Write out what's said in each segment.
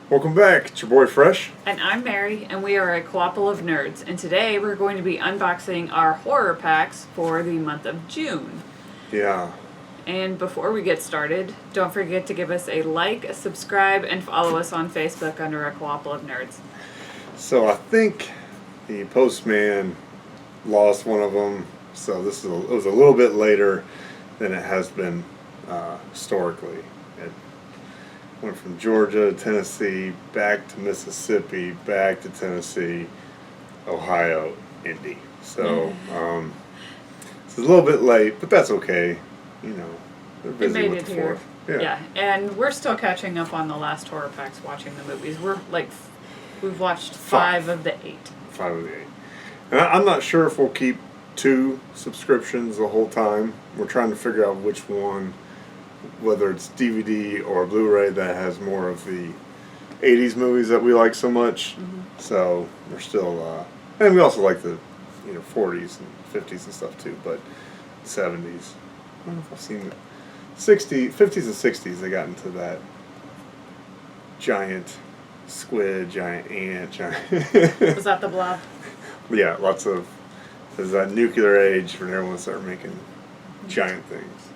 Welcome back. It's your boy Fresh. And I'm Mary, and we are a Co-ople of nerds. And today we're going to be unboxing our horror packs for the month of June. Yeah. And before we get started, don't forget to give us a like, a subscribe, and follow us on Facebook under a Co-ople of nerds. So I think the postman lost one of them. So it was a little bit later than it has been historically. It went from Georgia to Tennessee, back to Mississippi, back to Tennessee, Ohio, Indy. So it's a little bit late, but that's okay. You know, they're busy made with it the here. fourth. Yeah, and we're still catching up on the last horror packs, watching the movies. We've watched 5 of the 8. 5 of the 8. And I'm not sure if we'll keep 2 subscriptions the whole time. We're trying to figure out which one, whether it's DVD or Blu-ray, that has more of the 80s movies that we like so much. Mm-hmm. So we're still, and we also like the 40s and 50s and stuff too, but 70s. I don't know if I've seen it. 50s and 60s, they got into that giant squid, giant ant, giant... Was that the Blob? Yeah, there's that nuclear age when everyone started making giant things.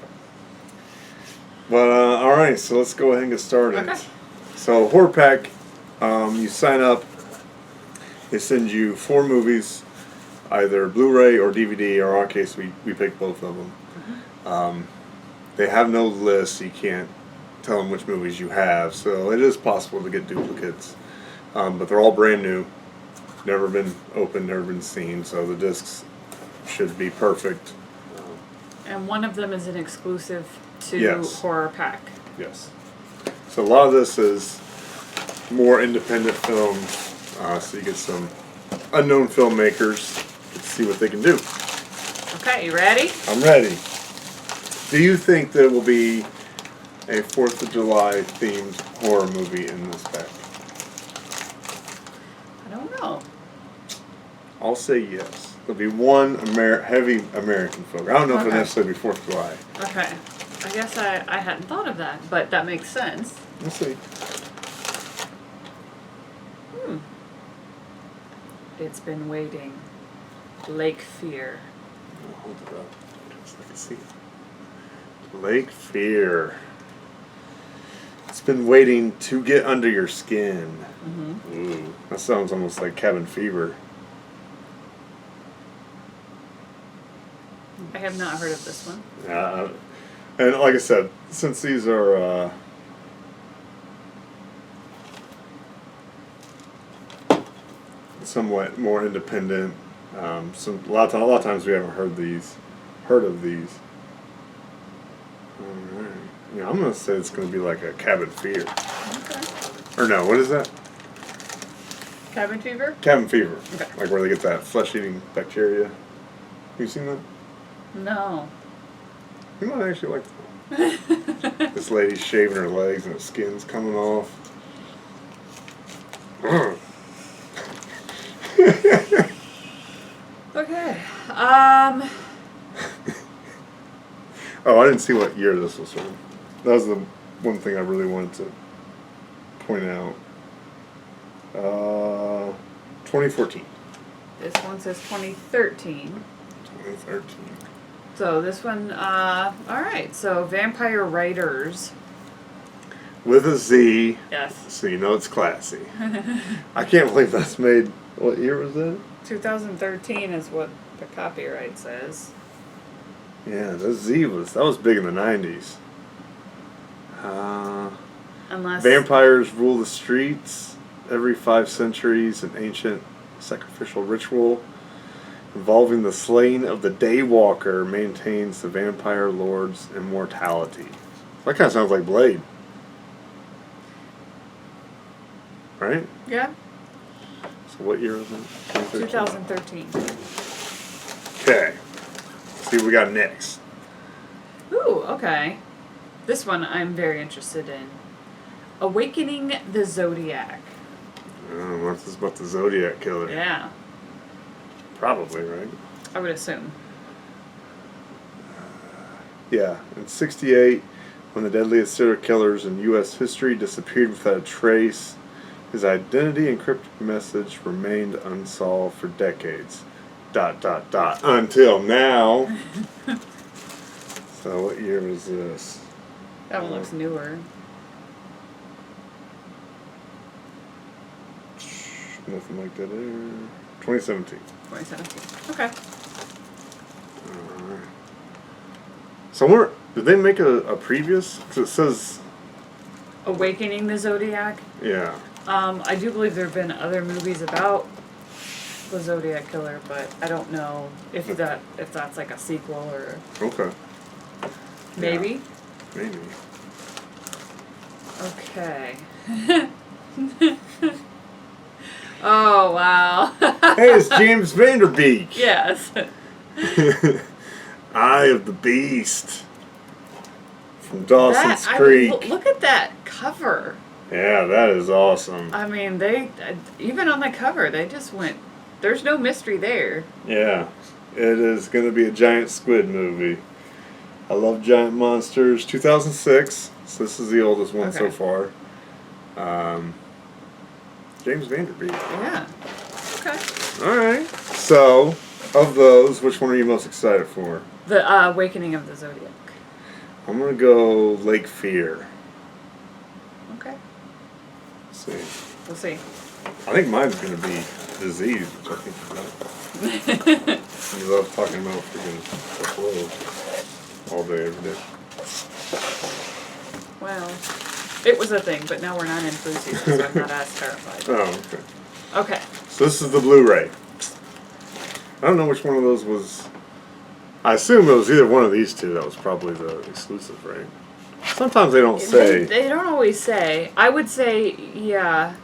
But, alright, so let's go ahead and get started. Okay. So, horror pack, you sign up, they send you 4 movies, either Blu-ray or DVD, or in our case, we picked both of them. Mm-hmm. They have no list, so you can't tell them which movies you have, so it is possible to get duplicates. But they're all brand new, never been opened, never been seen, so the discs should be perfect. And one of them is an exclusive to Horror Pack. Yes. So a lot of this is more independent films, so you get some unknown filmmakers to see what they can do. Okay, you ready? I'm ready. Do you think there will be a 4th of July themed horror movie in this pack? I don't know. I'll say yes. There'll be one heavy American film. I don't know if it'll necessarily be 4th of July. Okay. I guess I hadn't thought of that, but that makes sense. We'll see. It's been waiting. Lake Fear. I'll hold it up so I can see it. Lake Fear. It's been waiting to get under your skin. Mm-hmm. Ooh, that sounds almost like Cabin Fever. I have not heard of this one. And like I said, since these are somewhat more independent, a lot of times we haven't heard of these. Alright. Yeah, I'm gonna say it's gonna be like a Cabin Fever. Okay. Or no, what is that? Cabin Fever? Cabin Fever. Okay. Like where they get that flesh-eating bacteria. Have you seen that? No. You might actually like that. This lady's shaving her legs and her skin's coming off. Okay. Oh, I didn't see what year this was from. That was the one thing I really wanted to point out. 2014. This one says 2013. 2013. So this one, alright, so Vampire Writers. With a Z. Yes. So you know it's classy. I can't believe that's made. What year was that? 2013 is what the copyright says. Yeah, that was big in the 90s. Unless Vampires rule the streets. Every 5 centuries, an ancient sacrificial ritual involving the slaying of the Daywalker maintains the vampire lord's immortality. That kind of sounds like Blade. Right? Yeah. So what year was it? 2013. Okay. See what we got next. Ooh, okay. This one I'm very interested in. Awakening the Zodiac. Oh, what's this about the Zodiac Killer? Yeah. Probably, right? I would assume. Yeah. In 1968, when the deadliest serial killers in U.S. history disappeared without a trace, His identity and cryptic message remained unsolved for decades. ... Until now. So what year was this? That one looks newer. Nothing like that there. 2017. 2017. Okay. Alright. So did they make a previous? Because it says... Awakening the Zodiac. Yeah. I do believe there have been other movies about the Zodiac Killer, but I don't know if that's like a sequel or Okay. maybe. Yeah, maybe. Okay. Oh wow. Hey, it's James Vanderbeek. Yes. Eye of the Beast from Dawson's Creek. Look at that cover. Yeah, that is awesome. I mean, they even on the cover they just went. There's no mystery there. Yeah, it is going to be a giant squid movie. I love giant monsters. 2006. So this is the oldest one so far. James Vanderbeek. Yeah. Okay. All right. So, of those, which one are you most excited for? The Awakening of the Zodiac. I'm gonna go Lake Fear. Okay. Let's see. We'll see. I think mine's gonna be Disease, which I think you know. You love talking about freaking all day, every day. Well, it was a thing, but now we're not in flu season, so I'm not as terrified. Oh, okay. Okay. So this is the Blu-ray. I don't know which one of those was... I assume it was either one of these two that was probably the exclusive, right? Sometimes they don't say. They don't always say. I would say, yeah,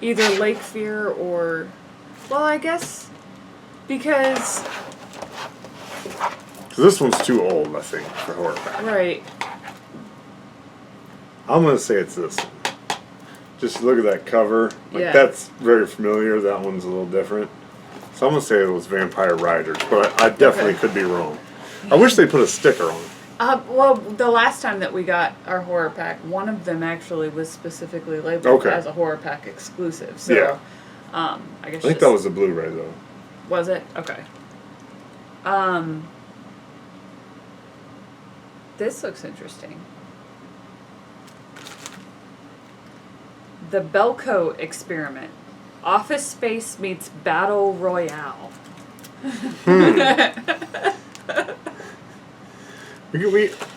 either Lake Fear or... Well, I guess because... Because this one's too old, I think, for horror back. Right. I'm going to say it's this one. Just look at that cover. Like, Yeah. that's very familiar. That one's a little different. So I'm going to say it was Vampire Riders, but I definitely could be wrong. I wish they put a sticker on it. Well, the last time that we got our horror pack, one of them actually was specifically labeled as a horror pack exclusive. So, Yeah. I guess I think that was a Blu-ray, though. Was it? Okay. This looks interesting. The Belko Experiment. Office Space meets Battle Royale.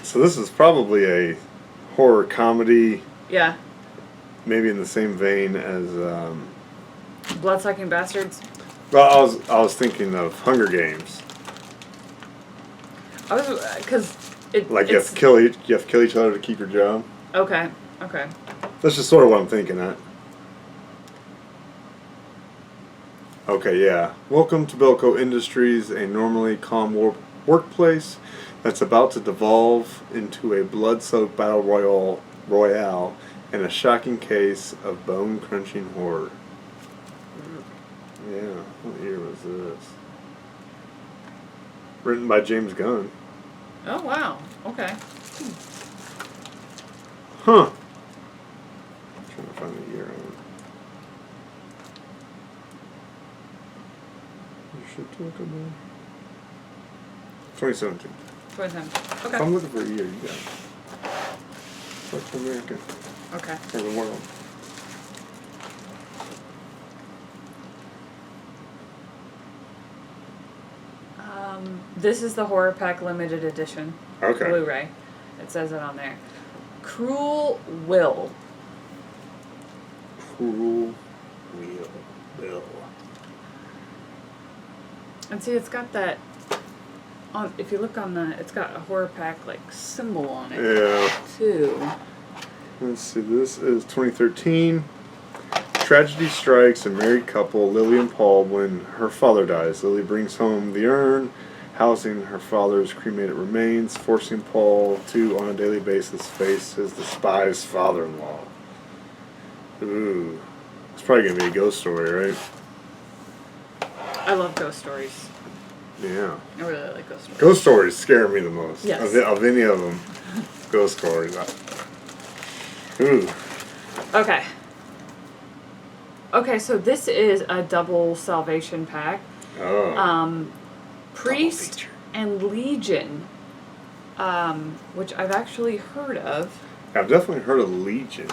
So this is probably a horror comedy. Yeah. Maybe in the same vein as... Bloodsucking Bastards. Well, I was thinking of Hunger Games. I was... Because Like you have to kill each other to keep your job. Okay. Okay. That's just sort of what I'm thinking at. Okay, yeah. Welcome to Belco Industries, a normally calm workplace that's about to devolve into a blood-soaked battle royale and a shocking case of bone-crunching horror. Yeah, what year was this? Written by James Gunn. Oh, wow. Okay. Huh. I'm trying to find the year on it. You should talk about 2017. 2010. Okay. If I'm looking for a year, you got it. What's America? Okay. Or the world? This is the Horror Pack Limited Edition. Okay. Blu-ray. It says it on there. Cruel Will. Cruel Will. And see, it's got that... if you look on the... It's got a Horror Pack, like, symbol on it. Yeah. Too. Let's see, this is 2013. Tragedy strikes a married couple, Lily and Paul, when her father dies. Lily brings home the urn, housing her father's cremated remains, forcing Paul to, on a daily basis, face his despised father-in-law. Ooh. It's probably going to be a ghost story, right? I love ghost stories. Yeah. I really like ghost stories. Ghost stories scare me the most. Yes. Of any of them. Ghost stories. Ooh. Okay. Okay, so this is a double salvation pack. Oh. Priest feature. and Legion, which I've actually heard of. I've definitely heard of Legion.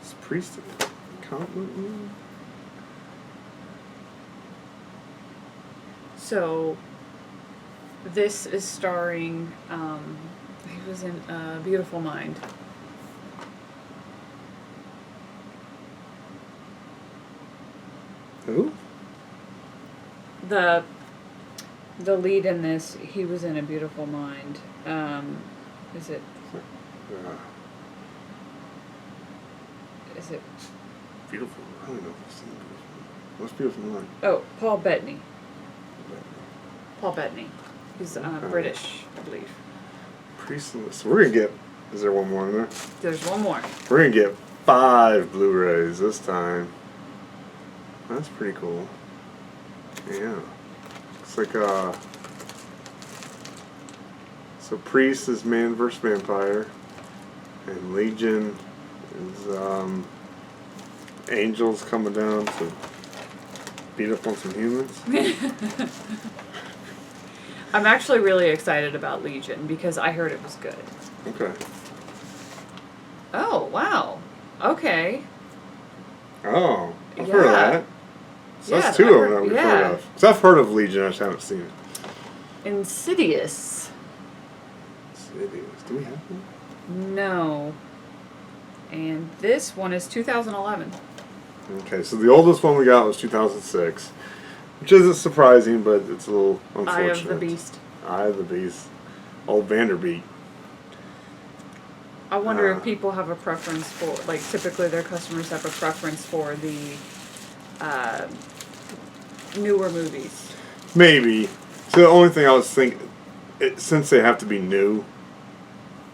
Is Priest a comic book movie? So, this is starring, he was in Beautiful Mind. Who? The lead in this, he was in A Beautiful Mind. Is it Beautiful. I don't know if I've seen Beautiful. What's Beautiful Mind? Oh, Paul Bettany. Paul Bettany. He's Okay. British, I believe. Priest. So we're gonna get. Is there one more in there? There's one more. We're gonna get 5 Blu-rays this time. That's pretty cool. Yeah. It's like so Priest is Man vs. Vampire, and Legion is angels coming down to beat up on some humans. I'm actually really excited about Legion because I heard it was good. Okay. Oh, wow. Okay. Oh, I've heard of Yeah. that. So Yeah, that's 2 of them that we've heard yeah. of. So I've heard of Legion, I just haven't seen it. Insidious. Insidious. Do we have one? No. And this one is 2011. Okay, so the oldest one we got was 2006, which isn't surprising, but it's a little Eye unfortunate. of the Beast. Eye of the Beast. Old Vanderbeek. I wonder if people have a preference for, like, typically their customers have a preference for the newer movies. Maybe. So the only thing I was thinking, since they have to be new,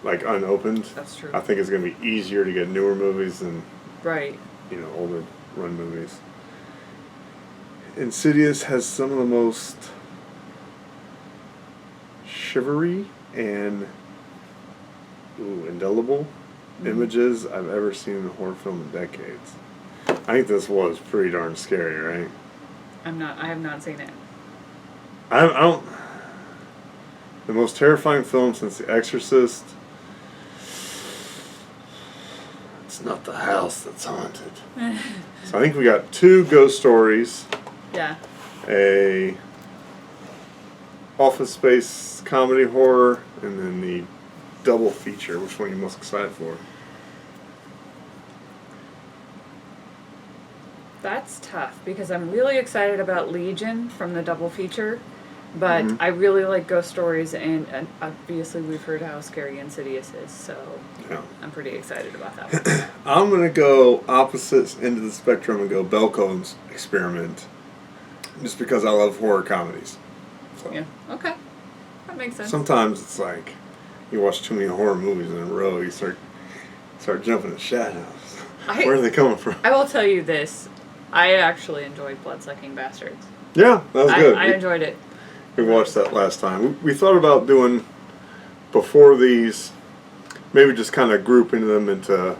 like unopened, That's true. I think it's going to be easier to get newer movies than, Right. older run movies. Insidious has some of the most chivalry and indelible images I've ever seen in a horror film in decades. I think this was pretty darn scary, right? I have not seen it. I don't. The most terrifying film since The Exorcist. It's not the house that's haunted. So I think we got 2 ghost stories, Yeah. a Office Space comedy horror, and then the double feature. Which one are you most excited for? That's tough because I'm really excited about Legion from the double feature, but I really like ghost stories, and obviously we've heard how scary Insidious is, so Yeah. I'm pretty excited about that one. I'm gonna go opposites end of the spectrum and go Belco's Experiment, just because I love horror comedies. So Yeah. Okay. That makes sense. sometimes it's like you watch too many horror movies in a row, you start jumping at shadows. Where are they coming from? I will tell you this. I actually enjoyed Bloodsucking Bastards. Yeah, that was good. I enjoyed it. We watched that last time. We thought about doing, before these, maybe just kind of grouping them into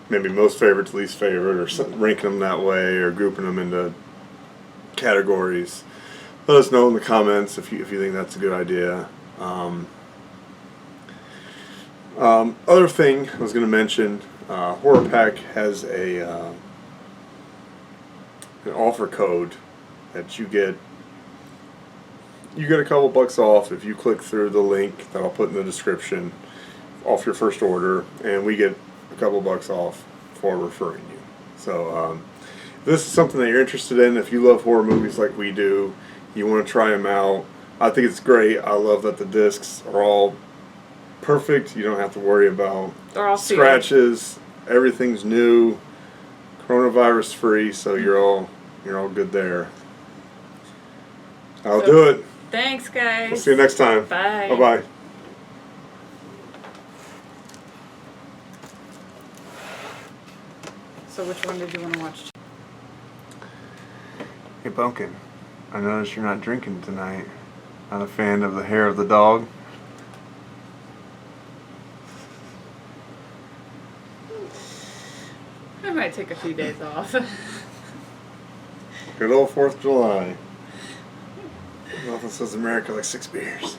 maybe most favorite to least favorite, or ranking them that way, or grouping them into categories. Let us know in the comments if you think that's a good idea. Other thing I was going to mention, Horror Pack has an offer code that you get a couple bucks off if you click through the link that I'll put in the description off your first order, and we get a couple bucks off for referring you. So if this is something that you're interested in, if you love horror movies like we do, you want to try them out, I think it's great. I love that the discs are all perfect. You don't have to worry about They're all sealed. scratches. Everything's new, coronavirus free, so you're all good there. I'll do it. Thanks, guys. We'll see you next time. Bye. Bye-bye. So which one did you want to watch? Hey, Pumpkin. I noticed you're not drinking tonight. Not a fan of the hair of the dog? I might take a few days off. Good old 4th of July. Nothing says America like 6 beers.